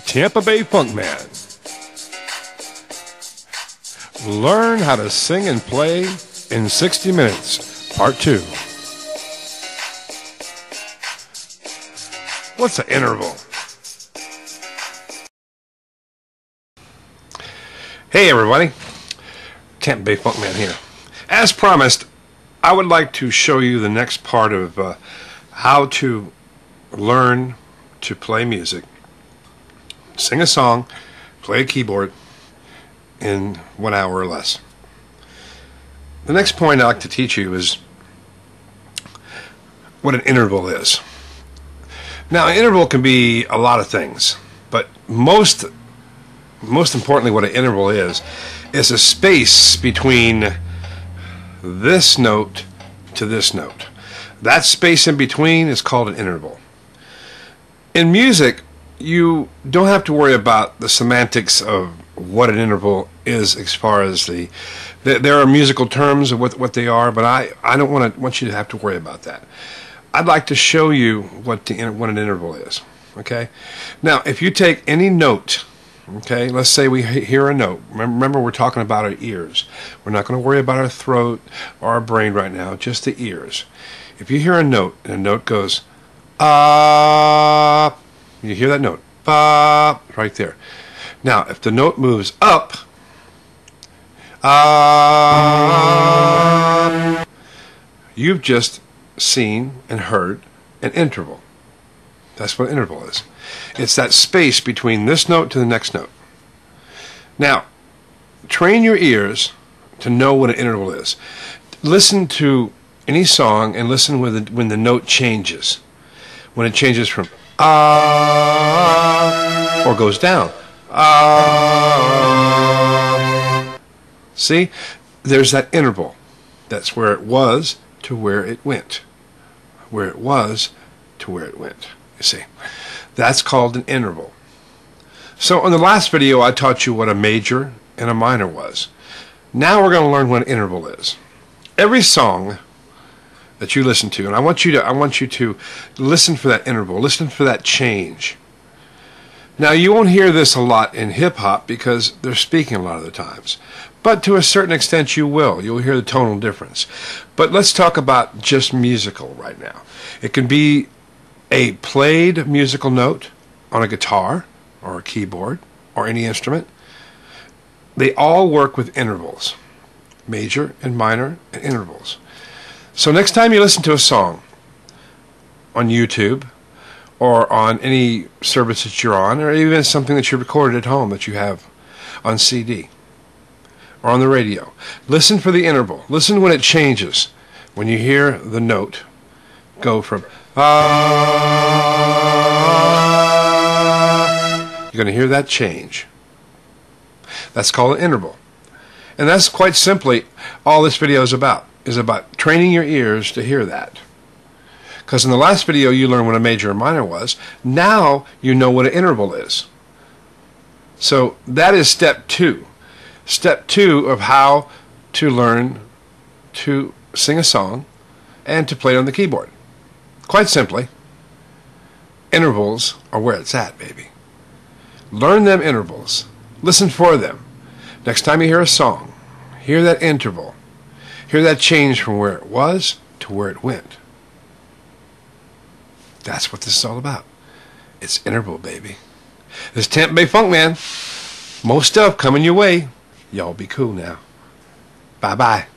Tampa Bay Funkman. Learn how to sing and play in 60 minutes, part 2. What's an interval? Hey everybody, Tampa Bay Funkman here. As promised, I would like to show you the next part of how to learn to play music, sing a song, play a keyboard in 1 hour or less. The next point I'd like to teach you is what an interval is. Now, an interval can be a lot of things, but most importantly, what an interval is a space between this note to this note. That space in between is called an interval. In music, you don't have to worry about the semantics of what an interval is as far as there are musical terms of what they are, but I don't want you to have to worry about that. I'd like to show you what an interval is. Okay? Now, if you take any note, okay, let's say we hear a note. Remember, we're talking about our ears. We're not going to worry about our throat or our brain right now, just the ears. If you hear a note, and a note goes, you hear that note, right there. Now, if the note moves up, you've just seen and heard an interval. That's what an interval is. It's that space between this note to the next note. Now, train your ears to know what an interval is. Listen to any song and listen when the note changes. When it changes from or goes down. See? There's that interval. That's where it was to where it went. Where it was to where it went. You see? That's called an interval. So in the last video I taught you what a major and a minor was. Now we're going to learn what an interval is. Every song that you listen to, and I want you to listen for that interval, listen for that change. Now, you won't hear this a lot in hip-hop because they're speaking a lot of the times. But to a certain extent you will. You'll hear the tonal difference. But let's talk about just musical right now. It can be a played musical note on a guitar or a keyboard or any instrument. They all work with intervals. Major and minor and intervals. So next time you listen to a song on YouTube or on any service that you're on, or even something that you recorded at home that you have on CD or on the radio, listen for the interval. Listen when it changes. When you hear the note go from you're going to hear that change. That's called an interval. And that's quite simply all this video is about training your ears to hear that. Because in the last video you learned what a major and minor was. Now you know what an interval is. So that is step 2. Step 2 of how to learn to sing a song and to play it on the keyboard. Quite simply, intervals are where it's at, baby. Learn them intervals. Listen for them. Next time you hear a song, hear that interval. Hear that change from where it was to where it went. That's what this is all about. It's interval, baby. This is Tampa Bay Funkman. Most stuff coming your way. Y'all be cool now. Bye-bye.